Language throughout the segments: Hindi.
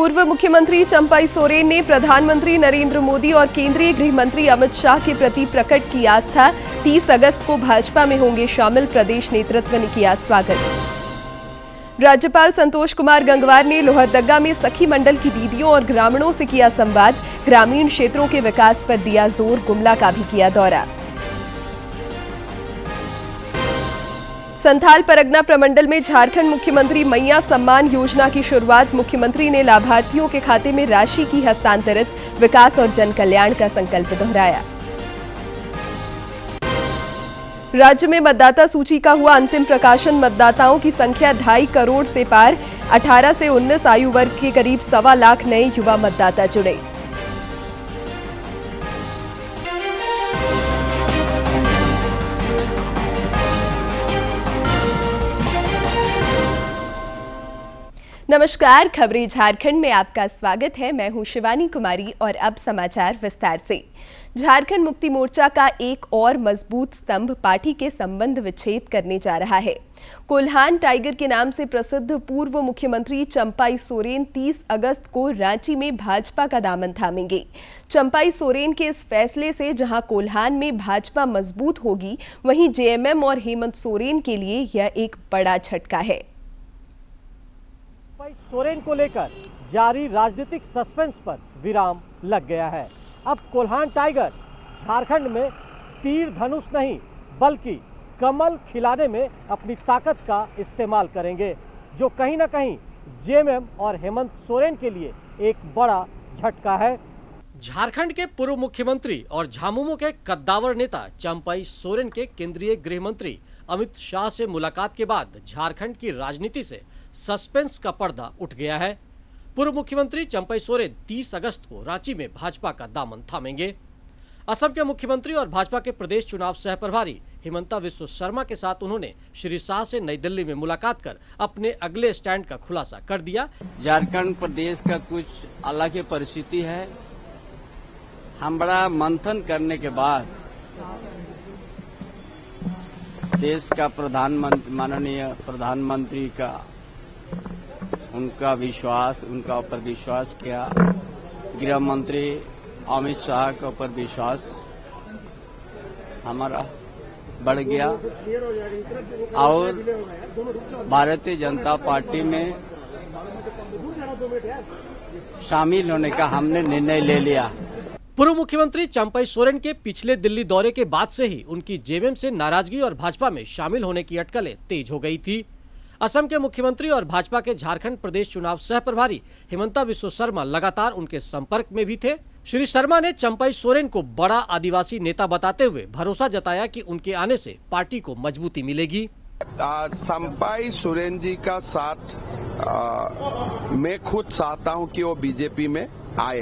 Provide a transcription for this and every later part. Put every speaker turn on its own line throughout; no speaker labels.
पूर्व मुख्यमंत्री चंपाई सोरेन ने प्रधानमंत्री नरेंद्र मोदी और केंद्रीय गृह मंत्री अमित शाह के प्रति प्रकट की आस्था। 30 अगस्त को भाजपा में होंगे शामिल। प्रदेश नेतृत्व ने किया स्वागत। राज्यपाल संतोष कुमार गंगवार ने लोहरदगा में सखी मंडल की दीदियों और ग्रामीणों से किया संवाद। ग्रामीण क्षेत्रों के विकास पर दिया जोर। गुमला का भी किया दौरा। संथाल परगना प्रमंडल में झारखंड मुख्यमंत्री मैया सम्मान योजना की शुरुआत। मुख्यमंत्री ने लाभार्थियों के खाते में राशि की हस्तांतरित। विकास और जन कल्याण का संकल्प दोहराया। राज्य में मतदाता सूची का हुआ अंतिम प्रकाशन। मतदाताओं की संख्या 2.5 करोड़ से पार। 18 से 19 आयु वर्ग के करीब 1.25 लाख नए युवा मतदाता जुड़े। नमस्कार, खबरें झारखंड में आपका स्वागत है। मैं हूं शिवानी कुमारी और अब समाचार विस्तार से। झारखंड मुक्ति मोर्चा का एक और मजबूत स्तंभ पार्टी के संबंध विच्छेद करने जा रहा है। कोल्हान टाइगर के नाम से प्रसिद्ध पूर्व मुख्यमंत्री चंपाई सोरेन 30 अगस्त को रांची में भाजपा का दामन थामेंगे। चंपाई सोरेन के इस फैसले से जहां कोल्हान में भाजपा मजबूत होगी, वहीं जेएमएम और हेमंत सोरेन के लिए यह एक बड़ा झटका है।
सोरेन को लेकर जारी राजनीतिक सस्पेंस पर विराम लग गया है। अब कोल्हान टाइगर झारखंड में तीर धनुष नहीं बल्कि कमल खिलाने में अपनी ताकत का इस्तेमाल करेंगे, जो कहीं ना कहीं जेएमएम और हेमंत सोरेन के लिए एक बड़ा झटका है।
झारखंड के पूर्व मुख्यमंत्री और झामुमो के कद्दावर नेता चंपाई सोरेन के केंद्रीय गृह मंत्री अमित शाह से मुलाकात के बाद झारखंड की राजनीति से सस्पेंस का पर्दा उठ गया है। पूर्व मुख्यमंत्री चंपाई सोरेन 30 अगस्त को रांची में भाजपा का दामन थामेंगे। असम के मुख्यमंत्री और भाजपा के प्रदेश चुनाव सह प्रभारी हिमंता बिस्वा शर्मा के साथ उन्होंने श्री शाह से नई दिल्ली में मुलाकात कर अपने अगले स्टैंड का खुलासा कर दिया।
झारखंड प्रदेश का कुछ अलग ही परिस्थिति है। हम बड़ा मंथन करने के बाद देश का माननीय प्रधानमंत्री का उनका ऊपर विश्वास किया। गृह मंत्री अमित शाह के ऊपर विश्वास हमारा बढ़ गया और भारतीय जनता पार्टी में शामिल होने का हमने निर्णय ले लिया।
पूर्व मुख्यमंत्री चंपाई सोरेन के पिछले दिल्ली दौरे के बाद से ही उनकी जेएमएम से नाराजगी और भाजपा में शामिल होने की अटकलें तेज हो गई थी। असम के मुख्यमंत्री और भाजपा के झारखंड प्रदेश चुनाव सह प्रभारी हिमंता बिस्वा शर्मा लगातार उनके संपर्क में भी थे। श्री शर्मा ने चंपाई सोरेन को बड़ा आदिवासी नेता बताते हुए भरोसा जताया कि उनके आने से पार्टी को मजबूती मिलेगी।
चंपाई सोरेन जी का साथ मैं खुद चाहता हूं कि वो बीजेपी में आए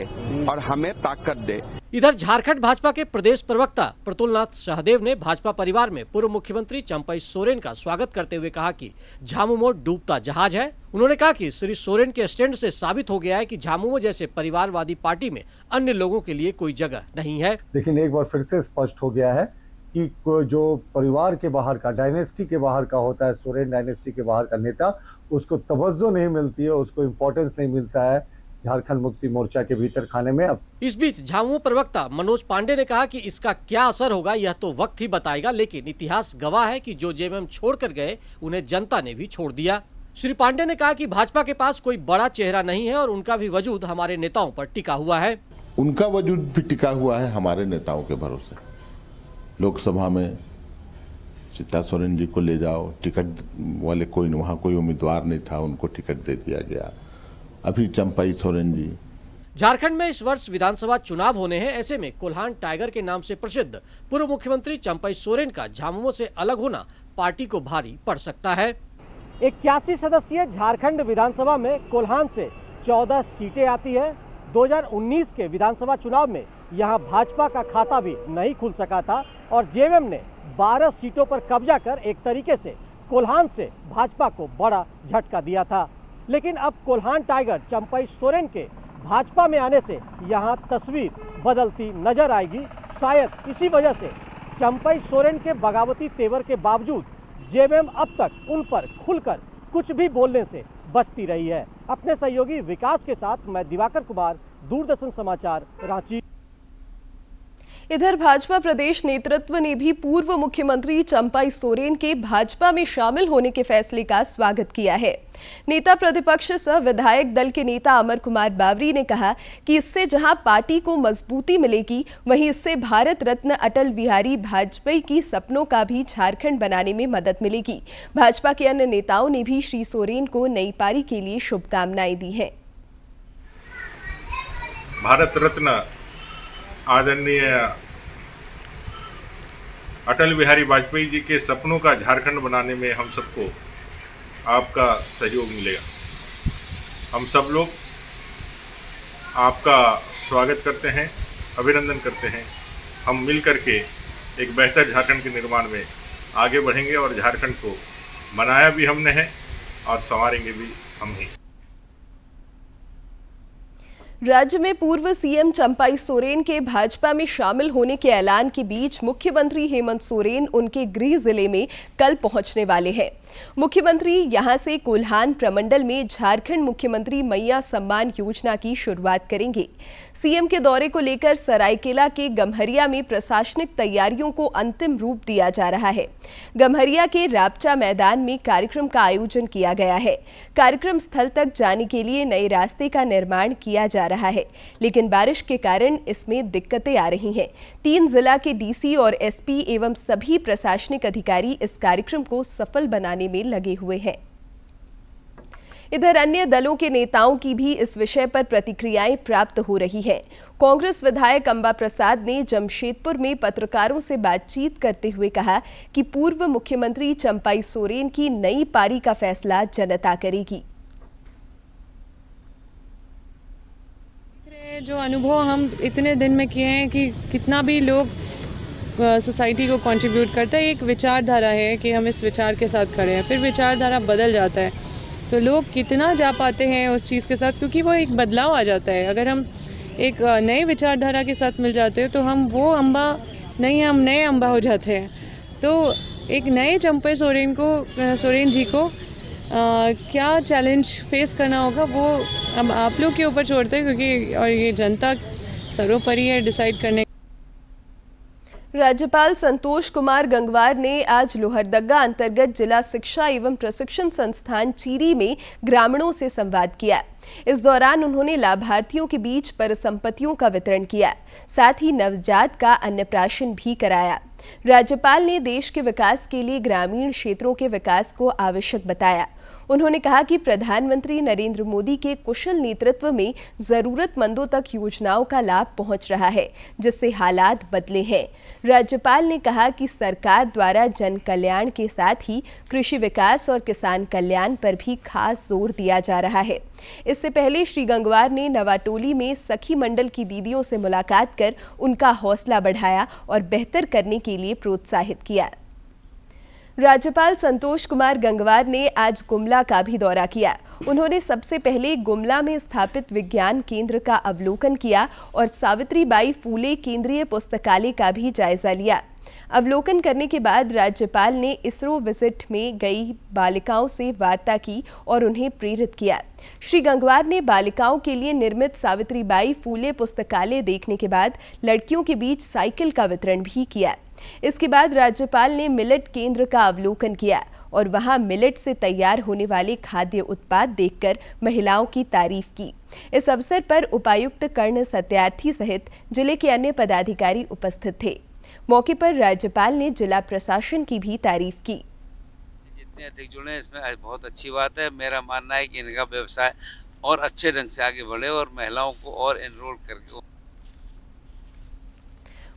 और हमें ताकत दे।
इधर झारखंड भाजपा के प्रदेश प्रवक्ता प्रतुलनाथ सहदेव ने भाजपा परिवार में पूर्व मुख्यमंत्री चंपाई सोरेन का स्वागत करते हुए कहा कि झामुमो डूबता जहाज है। उन्होंने कहा कि श्री सोरेन के स्टैंड से साबित हो गया है कि झामुमो जैसे परिवारवादी पार्टी में अन्य लोगों के लिए कोई जगह नहीं है।
लेकिन एक बार फिर से स्पष्ट हो गया है कि जो परिवार के बाहर का, डायनेस्टी के बाहर का होता है, सोरेन डायनेस्टी के बाहर का नेता, उसको तवज्जो नहीं मिलती है, उसको इम्पोर्टेंस नहीं मिलता है झारखंड मुक्ति मोर्चा के भीतर खाने में। अब
इस बीच झामुमो प्रवक्ता मनोज पांडे ने कहा कि इसका क्या असर होगा यह तो वक्त ही बताएगा, लेकिन इतिहास गवाह है कि जो जेएमएम छोड़कर गए उन्हें जनता ने भी छोड़ दिया। श्री पांडे ने कहा कि भाजपा के पास कोई बड़ा चेहरा नहीं है और उनका भी वजूद हमारे नेताओं पर टिका हुआ है।
उनका वजूद भी टिका हुआ है हमारे नेताओं के भरोसे। लोकसभा में चित्ता सोरेन जी को ले जाओ, टिकट वाले कोई वहाँ कोई उम्मीदवार नहीं था, उनको टिकट दे दिया गया। अभी चंपाई सोरेन जी।
झारखंड में इस वर्ष विधानसभा चुनाव होने हैं। ऐसे में कोल्हान टाइगर के नाम से प्रसिद्ध पूर्व मुख्यमंत्री चंपाई सोरेन का झामुमो से अलग होना पार्टी को भारी पड़ सकता है।
81 सदस्यीय झारखंड विधानसभा में कोल्हान से 14 सीटें आती है। 2019 के विधानसभा चुनाव में यहां भाजपा का खाता भी नहीं खुल सका था और जेएमएम ने 12 सीटों पर कब्जा कर एक तरीके से कोल्हान से भाजपा को बड़ा झटका दिया था। लेकिन अब कोल्हान टाइगर चंपाई सोरेन के भाजपा में आने से यहां तस्वीर बदलती नजर आएगी। शायद इसी वजह से चंपाई सोरेन के बगावती तेवर के बावजूद जेएमएम अब तक उन पर खुलकर कुछ भी बोलने से बचती रही है। अपने सहयोगी विकास के साथ मैं दिवाकर कुमार, दूरदर्शन समाचार, रांची।
इधर भाजपा प्रदेश नेतृत्व ने भी पूर्व मुख्यमंत्री चंपाई सोरेन के भाजपा में शामिल होने के फैसले का स्वागत किया है। नेता प्रतिपक्ष सह विधायक दल के नेता अमर कुमार बावरी ने कहा कि इससे जहां पार्टी को मजबूती मिलेगी, वहीं इससे भारत रत्न अटल बिहारी वाजपेयी की सपनों का भी झारखंड बनाने में मदद मिलेगी। भाजपा के अन्य नेताओं ने भी श्री सोरेन को नई पारी के लिए शुभकामनाएं दी हैं।
भारत रत्न आदरणीय अटल बिहारी वाजपेयी जी के सपनों का झारखंड बनाने में हम सबको आपका सहयोग मिलेगा। हम सब लोग आपका स्वागत करते हैं, अभिनंदन करते हैं। हम मिल करके एक बेहतर झारखंड के निर्माण में आगे बढ़ेंगे और झारखंड को बनाया भी हमने है और संवारेंगे भी हम ही।
राज्य में पूर्व सीएम चंपाई सोरेन के भाजपा में शामिल होने के ऐलान के बीच मुख्यमंत्री हेमंत सोरेन उनके गृह जिले में कल पहुंचने वाले हैं। मुख्यमंत्री यहां से कोल्हान प्रमंडल में झारखंड मुख्यमंत्री मैया सम्मान योजना की शुरुआत करेंगे। सीएम के दौरे को लेकर सरायकेला के गम्हरिया में प्रशासनिक तैयारियों को अंतिम रूप दिया जा रहा है। गम्हरिया के रापचा मैदान में कार्यक्रम का आयोजन किया गया है। कार्यक्रम स्थल तक जाने के लिए नए रास्ते का निर्माण किया जा रहा है, लेकिन बारिश के कारण इसमें दिक्कतें आ रही हैं। 3 जिला के डीसी और एसपी एवं सभी प्रशासनिक अधिकारी इस कार्यक्रम को सफल बनाने में लगे हुए हैं। इधर अन्य दलों के नेताओं की भी इस विषय पर प्रतिक्रियाएं प्राप्त हो रही हैं। कांग्रेस विधायक अंबा प्रसाद ने जमशेदपुर में पत्रकारों से बातचीत करते हुए कहा कि पूर्व मुख्यमंत्री चंपाई सोरेन की नई पारी का फैसला जनता करेगी।
जो अनुभव हम इतने दिन में किए हैं कि कितना भी लोग सोसाइटी को कंट्रीब्यूट करता है, एक विचारधारा है कि हम इस विचार के साथ खड़े हैं, फिर विचारधारा बदल जाता है तो लोग कितना जा पाते हैं उस चीज़ के साथ, क्योंकि वो एक बदलाव आ जाता है। अगर हम एक नए विचारधारा के साथ मिल जाते हैं तो हम वो अम्बा नहीं, हम नए अम्बा हो जाते हैं। तो एक नए चंपाई सोरेन जी को क्या चैलेंज फेस करना होगा वो हम आप लोग के ऊपर छोड़ते हैं, क्योंकि और ये जनता सर्वोपरि है डिसाइड करने।
राज्यपाल संतोष कुमार गंगवार ने आज लोहरदगा अंतर्गत जिला शिक्षा एवं प्रशिक्षण संस्थान चीरी में ग्रामीणों से संवाद किया। इस दौरान उन्होंने लाभार्थियों के बीच परिसंपत्तियों का वितरण किया, साथ ही नवजात का अन्नप्राशन भी कराया। राज्यपाल ने देश के विकास के लिए ग्रामीण क्षेत्रों के विकास को आवश्यक बताया। उन्होंने कहा कि प्रधानमंत्री नरेंद्र मोदी के कुशल नेतृत्व में जरूरतमंदों तक योजनाओं का लाभ पहुंच रहा है, जिससे हालात बदले हैं। राज्यपाल ने कहा कि सरकार द्वारा जन कल्याण के साथ ही कृषि विकास और किसान कल्याण पर भी खास जोर दिया जा रहा है। इससे पहले श्री गंगवार ने नवाटोली में सखी मंडल की दीदियों से मुलाकात कर उनका हौसला बढ़ाया और बेहतर करने के लिए प्रोत्साहित किया। राज्यपाल संतोष कुमार गंगवार ने आज गुमला का भी दौरा किया। उन्होंने सबसे पहले गुमला में स्थापित विज्ञान केंद्र का अवलोकन किया और सावित्रीबाई फूले केंद्रीय पुस्तकालय का भी जायजा लिया। अवलोकन करने के बाद राज्यपाल ने इसरो विजिट में गई बालिकाओं से वार्ता की और उन्हें प्रेरित किया। श्री गंगवार ने बालिकाओं के लिए निर्मित सावित्रीबाई फूले पुस्तकालय देखने के बाद लड़कियों के बीच साइकिल का वितरण भी किया। इसके बाद राज्यपाल ने मिलेट केंद्र का अवलोकन किया और वहां मिलेट से तैयार होने वाले खाद्य उत्पाद देखकर महिलाओं की तारीफ की। इस अवसर पर उपायुक्त कर्ण सत्यार्थी सहित जिले के अन्य पदाधिकारी उपस्थित थे। मौके पर राज्यपाल ने जिला प्रशासन की भी तारीफ की।
जितने अधिक जुड़े इसमें बहुत अच्छी बात है। मेरा मानना है कि इनका व्यवसाय और अच्छे ढंग से आगे बढ़े और महिलाओं को और एनरोल करके।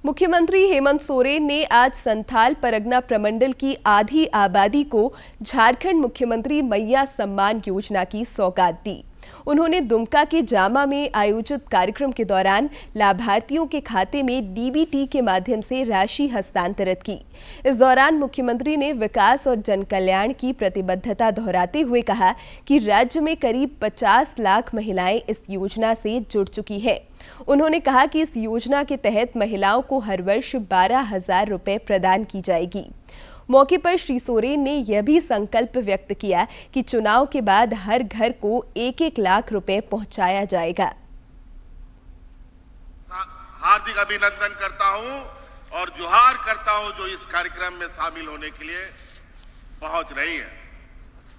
मुख्यमंत्री हेमंत सोरेन ने आज संथाल परगना प्रमंडल की आधी आबादी को झारखंड मुख्यमंत्री मैया सम्मान योजना की सौगात दी। उन्होंने दुमका के जामा में आयोजित कार्यक्रम के दौरान लाभार्थियों के खाते में डीबीटी के माध्यम से राशि हस्तांतरित की। इस दौरान मुख्यमंत्री ने विकास और जन कल्याण की प्रतिबद्धता दोहराते हुए कहा कि राज्य में करीब 50 लाख महिलाएं इस योजना से जुड़ चुकी हैं। उन्होंने कहा कि इस योजना के तहत महिलाओं को हर वर्ष 12,000 रुपए प्रदान की जाएगी। मौके पर श्री सोरेन ने यह भी संकल्प व्यक्त किया कि चुनाव के बाद हर घर को 1-1 लाख रुपए पहुंचाया जाएगा।
हार्दिक अभिनंदन करता हूं और जुहार करता हूं जो इस कार्यक्रम में शामिल होने के लिए पहुंच रही है।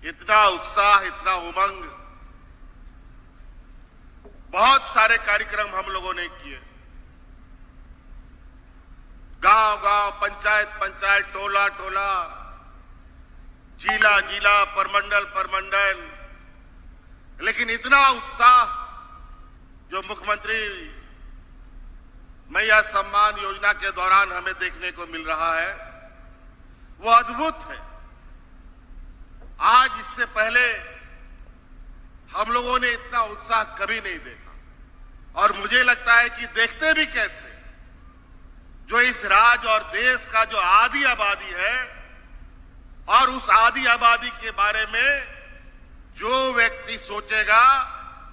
इतना उत्साह, इतना उमंग, बहुत सारे कार्यक्रम हम लोगों ने किए, गांव गांव, पंचायत पंचायत, टोला टोला, जिला जिला, परमंडल परमंडल, लेकिन इतना उत्साह जो मुख्यमंत्री मैया सम्मान योजना के दौरान हमें देखने को मिल रहा है वो अद्भुत है। आज इससे पहले हम लोगों ने इतना उत्साह कभी नहीं देखा और मुझे लगता है कि देखते भी कैसे, जो इस राज्य और देश का जो आधी आबादी है और उस आधी आबादी के बारे में जो व्यक्ति सोचेगा,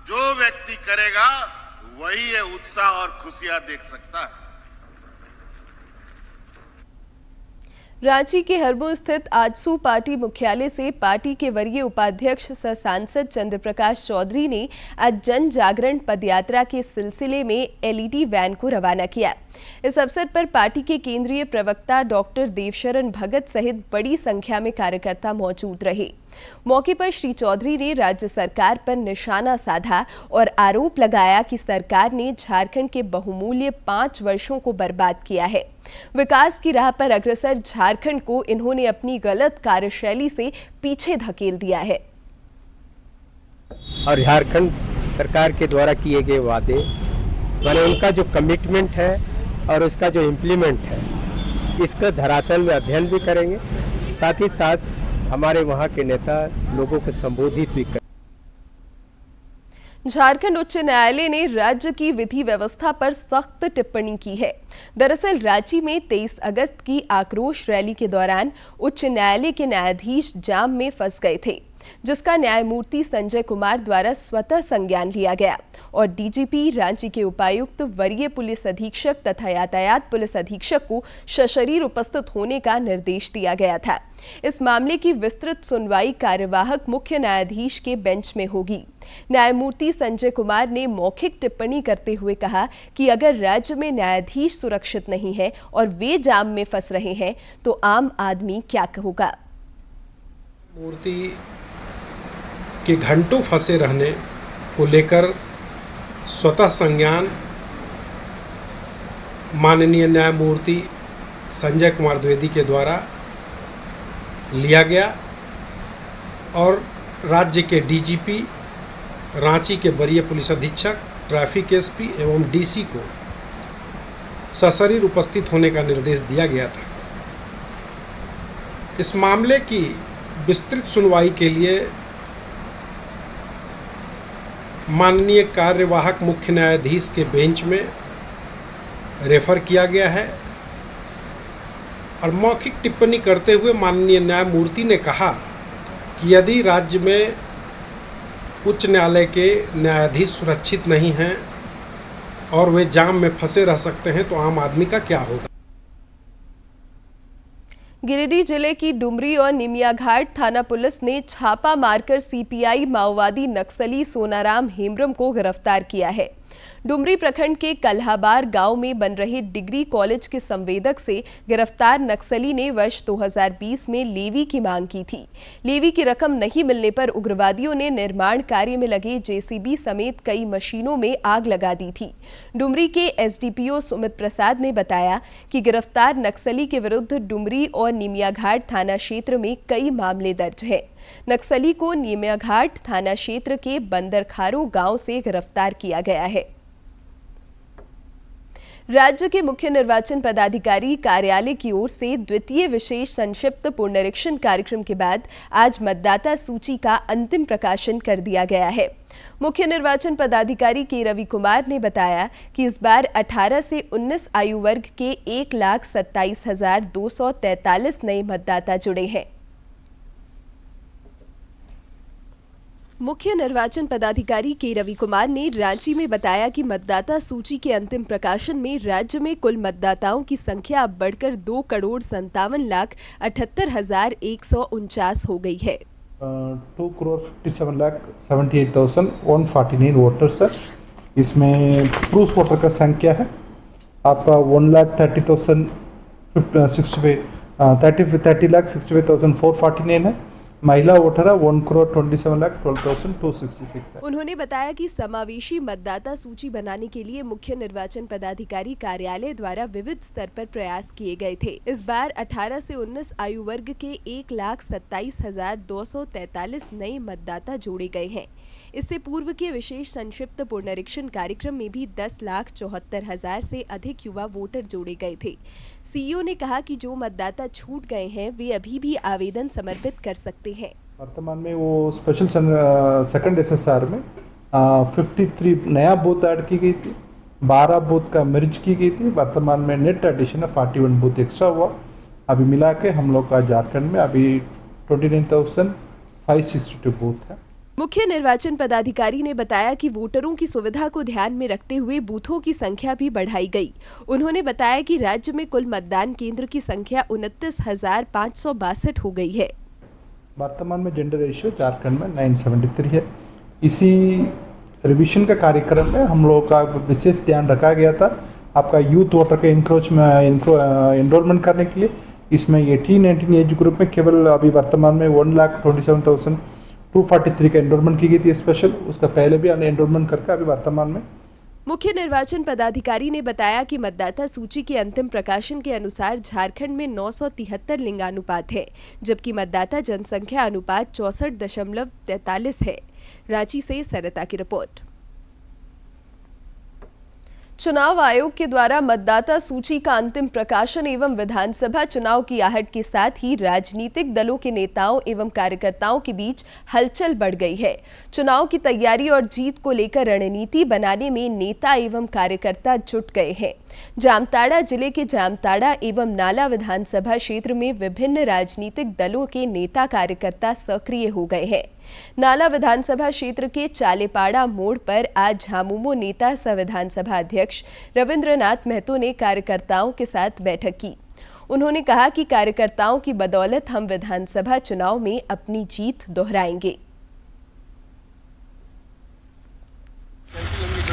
जो व्यक्ति करेगा, वही ये उत्साह और खुशियां देख सकता है।
रांची के हरबो स्थित आजसू पार्टी मुख्यालय से पार्टी के वरीय उपाध्यक्ष सह सांसद चंद्र प्रकाश चौधरी ने आज जन जागरण पदयात्रा के सिलसिले में एलईडी वैन को रवाना किया। इस अवसर पर पार्टी के केंद्रीय प्रवक्ता डॉक्टर देवशरण भगत सहित बड़ी संख्या में कार्यकर्ता मौजूद रहे। मौके पर श्री चौधरी ने राज्य सरकार पर निशाना साधा और आरोप लगाया कि सरकार ने झारखंड के बहुमूल्य 5 वर्षों को बर्बाद किया है। विकास की राह पर अग्रसर झारखंड को इन्होंने अपनी गलत कार्यशैली से पीछे धकेल दिया है।
और झारखंड सरकार के द्वारा किए गए वादे, माने उनका जो कमिटमेंट है और उसका जो इम्प्लीमेंट है, इसका धरातल में अध्ययन भी करेंगे, साथ ही साथ हमारे वहाँ के नेता लोगों को संबोधित भी कर।
झारखंड उच्च न्यायालय ने राज्य की विधि व्यवस्था पर सख्त टिप्पणी की है। दरअसल रांची में 23 अगस्त की आक्रोश रैली के दौरान उच्च न्यायालय के न्यायाधीश जाम में फंस गए थे, जिसका न्यायमूर्ति संजय कुमार द्वारा स्वतः संज्ञान लिया गया और डीजीपी, रांची के उपायुक्त, वरीय पुलिस अधीक्षक तथा यातायात पुलिस अधीक्षक को सशरीर उपस्थित होने का निर्देश दिया गया था। इस मामले की विस्तृत सुनवाई कार्यवाहक मुख्य न्यायाधीश के बेंच में होगी। न्यायमूर्ति संजय कुमार ने मौखिक टिप्पणी करते हुए कहा कि अगर राज्य में न्यायाधीश सुरक्षित नहीं है और वे जाम में फंस रहे हैं तो आम आदमी क्या होगा।
मूर्ति के घंटों फंसे रहने को लेकर स्वतः संज्ञान माननीय न्यायमूर्ति संजय कुमार द्विवेदी के द्वारा लिया गया और राज्य के डीजीपी, रांची के वरीय पुलिस अधीक्षक, ट्रैफिक एसपी एवं डीसी को सशरीर उपस्थित होने का निर्देश दिया गया था। इस मामले की विस्तृत सुनवाई के लिए माननीय कार्यवाहक मुख्य न्यायाधीश के बेंच में रेफर किया गया है और मौखिक टिप्पणी करते हुए माननीय न्यायमूर्ति ने कहा कि यदि राज्य में उच्च न्यायालय के न्यायाधीश सुरक्षित नहीं हैं और वे जाम में फंसे रह सकते हैं तो आम आदमी का क्या होगा।
गिरिडीह जिले की डुमरी और निमियाघाट थाना पुलिस ने छापा मारकर सीपीआई माओवादी नक्सली सोनाराम हेम्ब्रम को गिरफ्तार किया है। डुमरी प्रखंड के कल्हाबार गांव में बन रहे डिग्री कॉलेज के संवेदक से गिरफ्तार नक्सली ने वर्ष 2020 में लेवी की मांग की थी। लेवी की रकम नहीं मिलने पर उग्रवादियों ने निर्माण कार्य में लगे जेसीबी समेत कई मशीनों में आग लगा दी थी। डुमरी के एसडीपीओ सुमित प्रसाद ने बताया कि गिरफ्तार नक्सली के विरुद्ध डुमरी और निमियाघाट थाना क्षेत्र में कई मामले दर्ज हैं। नक्सली को निमियाघाट थाना क्षेत्र के बंदरखारू गांव से गिरफ्तार किया गया है। राज्य के मुख्य निर्वाचन पदाधिकारी कार्यालय की ओर से द्वितीय विशेष संक्षिप्त पुनरीक्षण कार्यक्रम के बाद आज मतदाता सूची का अंतिम प्रकाशन कर दिया गया है। मुख्य निर्वाचन पदाधिकारी के रवि कुमार ने बताया कि इस बार 18 से 19 आयु वर्ग के 1,27,243 नए मतदाता जुड़े हैं। मुख्य निर्वाचन पदाधिकारी के रवि कुमार ने रांची में बताया कि मतदाता सूची के अंतिम प्रकाशन में राज्य में कुल मतदाताओं की संख्या अब बढ़कर 2,57,78,149 हो गई है।
2,57,78,149 वोटर्स है। इसमें प्रूफ वोटर का संख्या है आपका 1,30,65,449 है। महिला वोटर है 1,27,12,266 है।
उन्होंने बताया कि समावेशी मतदाता सूची बनाने के लिए मुख्य निर्वाचन पदाधिकारी कार्यालय द्वारा विविध स्तर पर प्रयास किए गए थे। इस बार 18 से 19 आयु वर्ग के 1,27,243 नए मतदाता जोड़े गए हैं। इससे पूर्व के विशेष संक्षिप्त पुनरीक्षण कार्यक्रम में भी 10,74,000 से अधिक युवा वोटर जोड़े गए थे। सीईओ ने कहा कि जो मतदाता छूट गए हैं वे अभी भी आवेदन समर्पित कर सकते हैं।
वर्तमान में वो स्पेशल सेकंड एसएसआर में 53 नया बूथ ऐड की गई थी, 12 बूथ का मर्ज की गई थी। वर्तमान में नेट एडिशन है 41 बूथ एक्स्ट्रा हुआ। अभी मिला के हम लोग का झारखंड में अभी 29,562 बूथ है।
मुख्य निर्वाचन पदाधिकारी ने बताया कि वोटरों की सुविधा को ध्यान में रखते हुए बूथों की संख्या भी बढ़ाई गई। उन्होंने बताया कि राज्य में कुल मतदान केंद्र की संख्या 29,562 हो गई है।
वर्तमान में जेंडर रेशियो झारखंड में 973 है। इसी रिविजन का कार्यक्रम में हम लोगों का विशेष ध्यान रखा गया था आपका यूथ वोटर के एनरोलमेंट करने के लिए। इसमें 18-19 एज ग्रुप में केवल अभी वर्तमान में 1,27,243 का एनरोलमेंट की गई थी स्पेशल। उसका पहले भी एनरोलमेंट करके अभी वर्तमान में
मुख्य निर्वाचन पदाधिकारी ने बताया कि मतदाता सूची के अंतिम प्रकाशन के अनुसार झारखंड में 973 लिंगानुपात है, जबकि मतदाता जनसंख्या अनुपात 64.43 है। रांची से सरिता की रिपोर्ट। चुनाव आयोग के द्वारा मतदाता सूची का अंतिम प्रकाशन एवं विधानसभा चुनाव की आहट के साथ ही राजनीतिक दलों के नेताओं एवं कार्यकर्ताओं के बीच हलचल बढ़ गई है। चुनाव की तैयारी और जीत को लेकर रणनीति बनाने में नेता एवं कार्यकर्ता जुट गए हैं। जामताड़ा जिले के जामताड़ा एवं नाला विधानसभा क्षेत्र में विभिन्न राजनीतिक दलों के नेता कार्यकर्ता सक्रिय हो गए हैं। नाला विधानसभा क्षेत्र के चालेपाड़ा मोड़ पर आज झामुमो नेता सह विधानसभा अध्यक्ष रविंद्रनाथ महतो ने कार्यकर्ताओं के साथ बैठक की। उन्होंने कहा कि कार्यकर्ताओं की बदौलत हम विधानसभा चुनाव में अपनी जीत दोहराएंगे।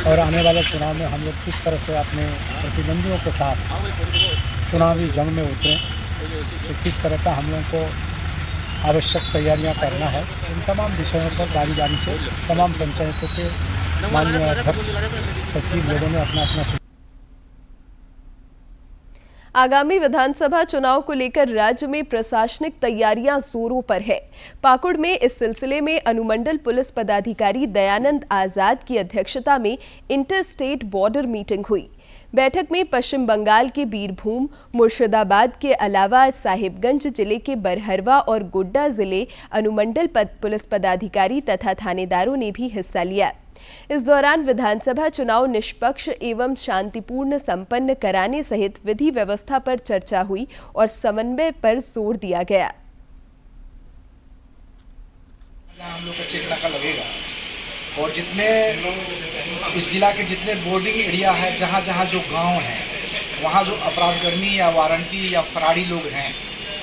और आने वाले चुनाव में हम लोग किस तरह से अपने प्रतिद्वंदियों के साथ चुनावी जंग में उतरें, तो किस तरह का हम लोगों को आवश्यक तैयारियां करना है, इन तमाम विषयों पर बारी बारी से तमाम पंचायतों के माननीय अध्यक्ष सचिव लोगों ने अपना
आगामी विधानसभा चुनाव को लेकर राज्य में प्रशासनिक तैयारियां जोरों पर है। पाकुड़ में इस सिलसिले में अनुमंडल पुलिस पदाधिकारी दयानंद आजाद की अध्यक्षता में इंटर स्टेट बॉर्डर मीटिंग हुई। बैठक में पश्चिम बंगाल के बीरभूम, मुर्शिदाबाद के अलावा साहिबगंज जिले के बरहरवा और गोड्डा जिले अनुमंडल पुलिस पदाधिकारी तथा थानेदारों ने भी हिस्सा लिया। इस दौरान विधानसभा चुनाव निष्पक्ष एवं शांतिपूर्ण संपन्न कराने सहित विधि व्यवस्था पर चर्चा हुई और समन्वय पर जोर दिया गया।
हम लोग का चेक नाका लगेगा और जितने इस जिला के जितने बोर्डिंग एरिया है, जहाँ जहाँ जो गांव हैं, वहाँ जो अपराधकर्मी या वारंटी या फरारी लोग हैं,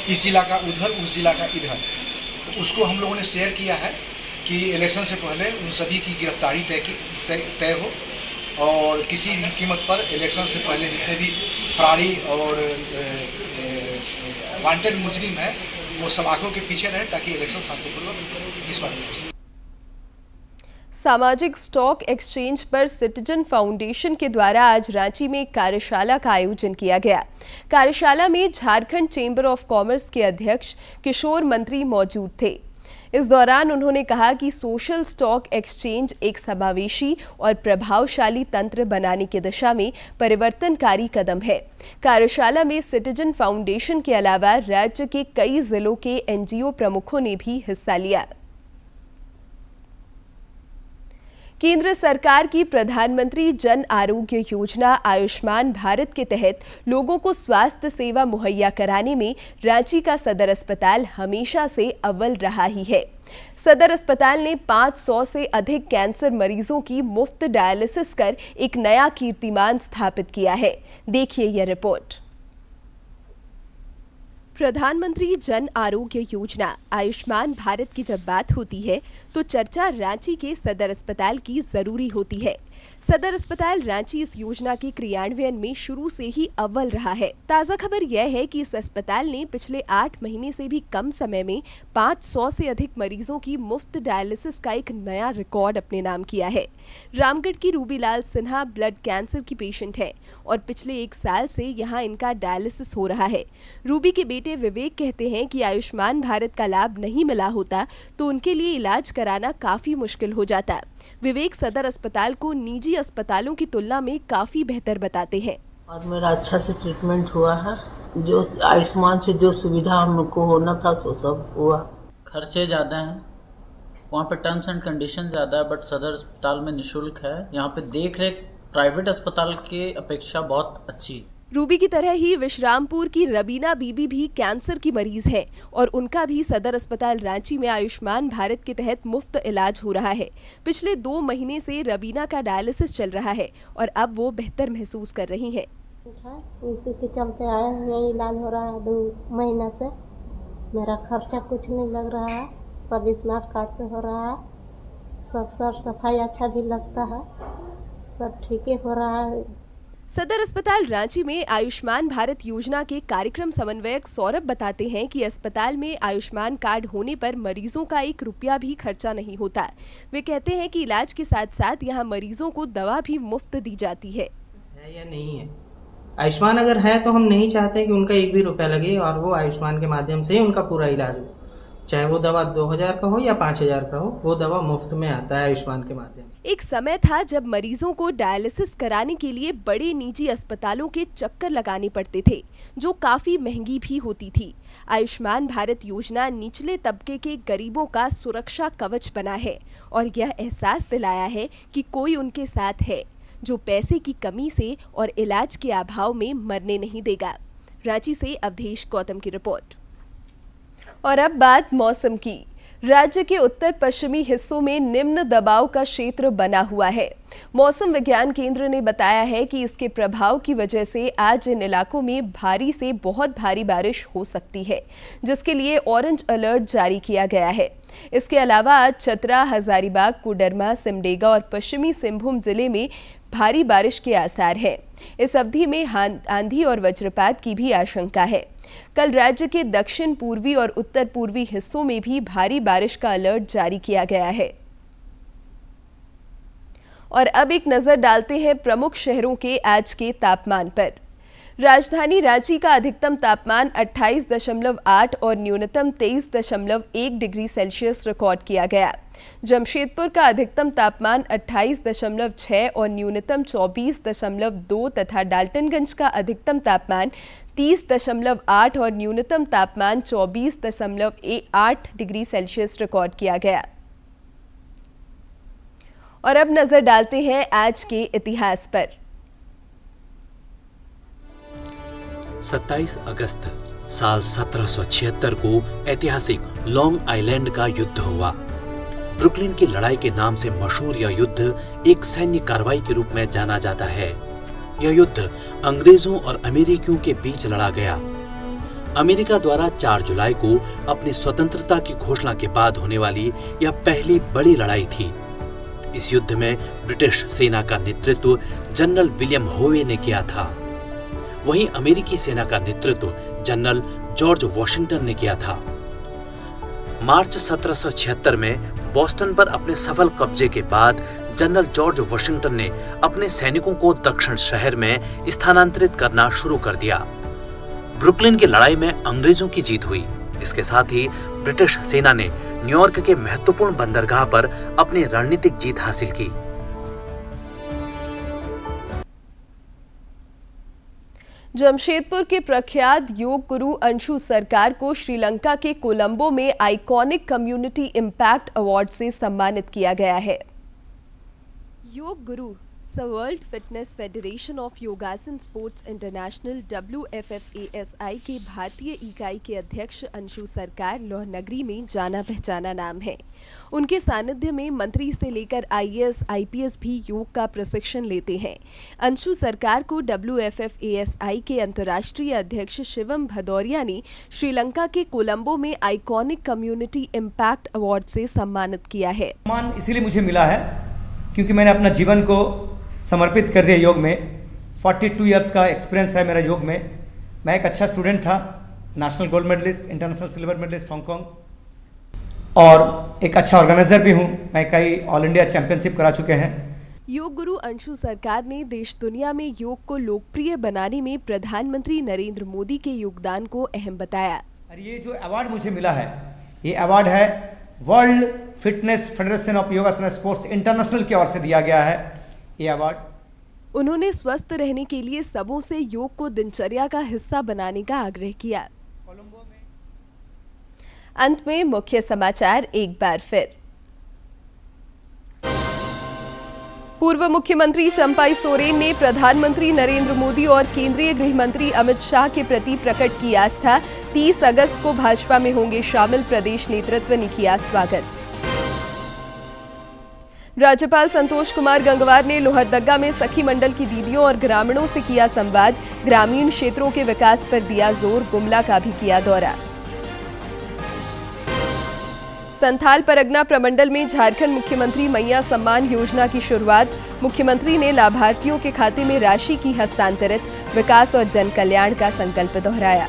इस जिला का उधर, उस जिला का इधर, तो उसको हम लोगों ने शेयर किया है कि इलेक्शन से पहले उन सभी की गिरफ्तारी तय हो और किसी भी कीमत पर इलेक्शन से पहले जितने भी फरारी और वांटेड मुजरिम है वो सब आंखों के पीछे रहे ताकि इलेक्शन शांतिपूर्वक निष्पन्न हो सके।
सामाजिक स्टॉक एक्सचेंज पर सिटीजन फाउंडेशन के द्वारा आज रांची में एक कार्यशाला का आयोजन किया गया। कार्यशाला में झारखंड चेंबर ऑफ कॉमर्स के अध्यक्ष किशोर मंत्री मौजूद थे। इस दौरान उन्होंने कहा कि सोशल स्टॉक एक्सचेंज एक समावेशी और प्रभावशाली तंत्र बनाने की दिशा में परिवर्तनकारी कदम है। कार्यशाला में सिटीजन फाउंडेशन के अलावा राज्य के कई जिलों के एनजीओ प्रमुखों ने भी हिस्सा लिया। केंद्र सरकार की प्रधानमंत्री जन आरोग्य योजना आयुष्मान भारत के तहत लोगों को स्वास्थ्य सेवा मुहैया कराने में रांची का सदर अस्पताल हमेशा से अव्वल रहा ही है। सदर अस्पताल ने 500 से अधिक कैंसर मरीजों की मुफ्त डायलिसिस कर एक नया कीर्तिमान स्थापित किया है। देखिए यह रिपोर्ट। प्रधानमंत्री जन आरोग्य योजना आयुष्मान भारत की जब बात होती है तो चर्चा रांची के सदर अस्पताल की जरूरी होती है। सदर अस्पताल रांची इस योजना के क्रियान्वयन में शुरू से ही अव्वल रहा है। ताजा खबर यह है कि इस अस्पताल ने पिछले 8 महीने से भी कम समय में 500 से अधिक मरीजों की मुफ्त डायलिसिस का एक नया रिकॉर्ड अपने नाम किया है। रामगढ़ की रूबीलाल सिन्हा ब्लड कैंसर की पेशेंट है और पिछले 1 साल से यहाँ इनका डायलिसिस हो रहा है। रूबी के बेटे विवेक कहते हैं कि आयुष्मान भारत का लाभ नहीं मिला होता तो उनके लिए इलाज कराना काफी मुश्किल हो जाता। विवेक सदर अस्पताल को निजी अस्पतालों की तुलना में काफी बेहतर बताते हैं।
और मेरा अच्छा से ट्रीटमेंट हुआ है। जो आयुष्मान से जो सुविधा हमको होना था सो सब हुआ।
खर्चे ज़्यादा हैं, वहाँ पे टर्म्स एंड कंडीशन ज़्यादा है, बट सदर अस्पताल में निःशुल्क है। यहाँ पे देख रेख प्राइवेट अस्पताल की अपेक्षा बहुत अच्छी।
रूबी की तरह ही विश्रामपुर की रबीना बीबी भी कैंसर की मरीज है और उनका भी सदर अस्पताल रांची में आयुष्मान भारत के तहत मुफ्त इलाज हो रहा है। पिछले 2 महीने से रबीना का डायलिसिस चल रहा है और अब वो बेहतर महसूस कर रही हैं।
इसी के चलते आए हुए इलाज हो रहा है 2 महीना से। मेरा खर्चा कुछ नहीं लग रहा है, सब स्मार्ट कार्ड से हो रहा है। सब साफ सफाई अच्छा भी लगता है, सब ठीक ही हो रहा है।
सदर अस्पताल रांची में आयुष्मान भारत योजना के कार्यक्रम समन्वयक सौरभ बताते हैं कि अस्पताल में आयुष्मान कार्ड होने पर मरीजों का 1 रुपया भी खर्चा नहीं होता। वे कहते हैं कि इलाज के साथ साथ यहां मरीजों को दवा भी मुफ्त दी जाती है
या नहीं है। आयुष्मान अगर है तो हम नहीं चाहते कि उनका 1 भी रुपया लगे और वो आयुष्मान के माध्यम से ही उनका पूरा इलाज हो, चाहे वो दवा 2000 का हो या 5000 का हो, वो दवा मुफ्त में आता है आयुष्मान के माध्यम से।
एक समय था जब मरीजों को डायलिसिस कराने के लिए बड़े निजी अस्पतालों के चक्कर लगाने पड़ते थे, जो काफी महंगी भी होती थी। आयुष्मान भारत योजना निचले तबके के गरीबों का सुरक्षा कवच बना है और यह एहसास दिलाया है कि कोई उनके साथ है जो पैसे की कमी से और इलाज के अभाव में मरने नहीं देगा। रांची से अवधेश गौतम की रिपोर्ट। और अब बात मौसम की। राज्य के उत्तर पश्चिमी हिस्सों में निम्न दबाव का क्षेत्र बना हुआ है। मौसम विज्ञान केंद्र ने बताया है कि इसके प्रभाव की वजह से आज इन इलाकों में भारी से बहुत भारी बारिश हो सकती है, जिसके लिए ऑरेंज अलर्ट जारी किया गया है। इसके अलावा आज चतरा, हजारीबाग, कोडरमा, सिमडेगा और पश्चिमी सिंहभूम जिले में भारी बारिश के आसार हैं। इस अवधि में आंधी और वज्रपात की भी आशंका है। कल राज्य के दक्षिण पूर्वी और उत्तर पूर्वी हिस्सों में भी भारी बारिश का अलर्ट जारी किया गया है। और अब एक नजर डालते हैं प्रमुख शहरों के आज के तापमान पर। राजधानी रांची का अधिकतम तापमान 28.8 और न्यूनतम 23.1 डिग्री सेल्सियस रिकॉर्ड किया गया। जमशेदपुर का अधिकतम तापमान 28.6 और न्यूनतम 24.2 तथा डाल्टनगंज का अधिकतम तापमान 30.8 और न्यूनतम तापमान 24.8 डिग्री सेल्सियस रिकॉर्ड किया गया। और अब नजर डालते हैं आज के इतिहास पर।
27 अगस्त साल 1776 को ऐतिहासिक लॉन्ग आइलैंड का युद्ध हुआ। ब्रुकलिन की लड़ाई के नाम से मशहूर यह युद्ध एक सैन्य कार्रवाई के रूप में जाना जाता है। यह युद्ध अंग्रेजों और अमेरिकियों के बीच लड़ा गया। अमेरिका द्वारा 4 जुलाई को अपनी स्वतंत्रता की घोषणा के बाद होने वाली यह पहली बड़ी लड़ाई थी। इस युद्ध में ब्रिटिश सेना का नेतृत्व जनरल विलियम होवे ने किया था। वहीं अमेरिकी सेना का नेतृत्व जनरल जॉर्ज वॉशिंगटन ने किया था। मार्च 1776 में बोस्टन पर अपने सफल कब्जे के बाद जनरल जॉर्ज वॉशिंगटन ने अपने सैनिकों को दक्षिण शहर में स्थानांतरित करना शुरू कर दिया। ब्रुकलिन की लड़ाई में अंग्रेजों की जीत हुई। इसके साथ ही ब्रिटिश सेना ने न्यूयॉर्क के महत्वपूर्ण बंदरगाह पर अपनी रणनीतिक जीत हासिल की।
जमशेदपुर के प्रख्यात योग गुरु अंशु सरकार को श्रीलंका के कोलंबो में आइकॉनिक कम्युनिटी इम्पैक्ट अवार्ड से सम्मानित किया गया है। Yoga guru world fitness federation of योगासन स्पोर्ट्स इंटरनेशनल WFFASI के भारतीय इकाई के अध्यक्ष अंशु सरकार लोहनगरी में जाना पहचाना नाम है। उनके सानिध्य में मंत्री से लेकर IAS IPS भी योग का प्रशिक्षण लेते हैं। अंशु सरकार को WFFASI के अंतर्राष्ट्रीय अध्यक्ष शिवम भदौरिया ने श्रीलंका के कोलंबो में आइकॉनिक कम्युनिटी इम्पैक्ट अवार्ड से सम्मानित किया है।
सम्मान इसीलिए मुझे मिला है क्योंकि मैंने अपना जीवन को समर्पित कर दिया योग में। 42 इयर्स का एक्सपीरियंस है मेरा योग में। मैं एक अच्छा स्टूडेंट था, national gold medallist, international silver medallist Hong Kong, और एक अच्छा ऑर्गेनाइजर भी हूँ। मैं कई ऑल इंडिया चैंपियनशिप करा चुके हैं।
योग गुरु अंशु सरकार ने देश दुनिया में योग को लोकप्रिय बनाने में प्रधानमंत्री नरेंद्र मोदी के योगदान को अहम बताया।
और ये जो अवार्ड मुझे मिला है, ये अवार्ड है वर्ल्ड फिटनेस फेडरेशन ऑफ योगासन स्पोर्ट्स इंटरनेशनल की ओर से दिया गया है ये अवार्ड।
उन्होंने स्वस्थ रहने के लिए सबों से योग को दिनचर्या का हिस्सा बनाने का आग्रह किया। अंत में मुख्य समाचार एक बार फिर। पूर्व मुख्यमंत्री चंपाई सोरेन ने प्रधानमंत्री नरेंद्र मोदी और केंद्रीय गृह मंत्री अमित शाह के प्रति प्रकट की आस्था। 30 अगस्त को भाजपा में होंगे शामिल, प्रदेश नेतृत्व ने किया स्वागत। राज्यपाल संतोष कुमार गंगवार ने लोहरदगा में सखी मंडल की दीदियों और ग्रामीणों से किया संवाद। ग्रामीण क्षेत्रों के विकास पर दिया जोर, गुमला का भी किया दौरा। संथाल परगना प्रमंडल में झारखंड मुख्यमंत्री मैया सम्मान योजना की शुरुआत। मुख्यमंत्री ने लाभार्थियों के खाते में राशि की हस्तांतरित, विकास और जन कल्याण का संकल्प दोहराया।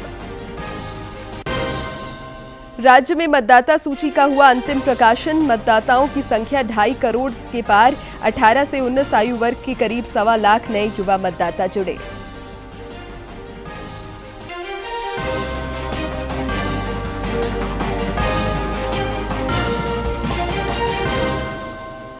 राज्य में मतदाता सूची का हुआ अंतिम प्रकाशन। मतदाताओं की संख्या 2.5 करोड़ के पार। 18 से 19 आयु वर्ग के करीब 1.25 लाख नए युवा मतदाता जुड़े।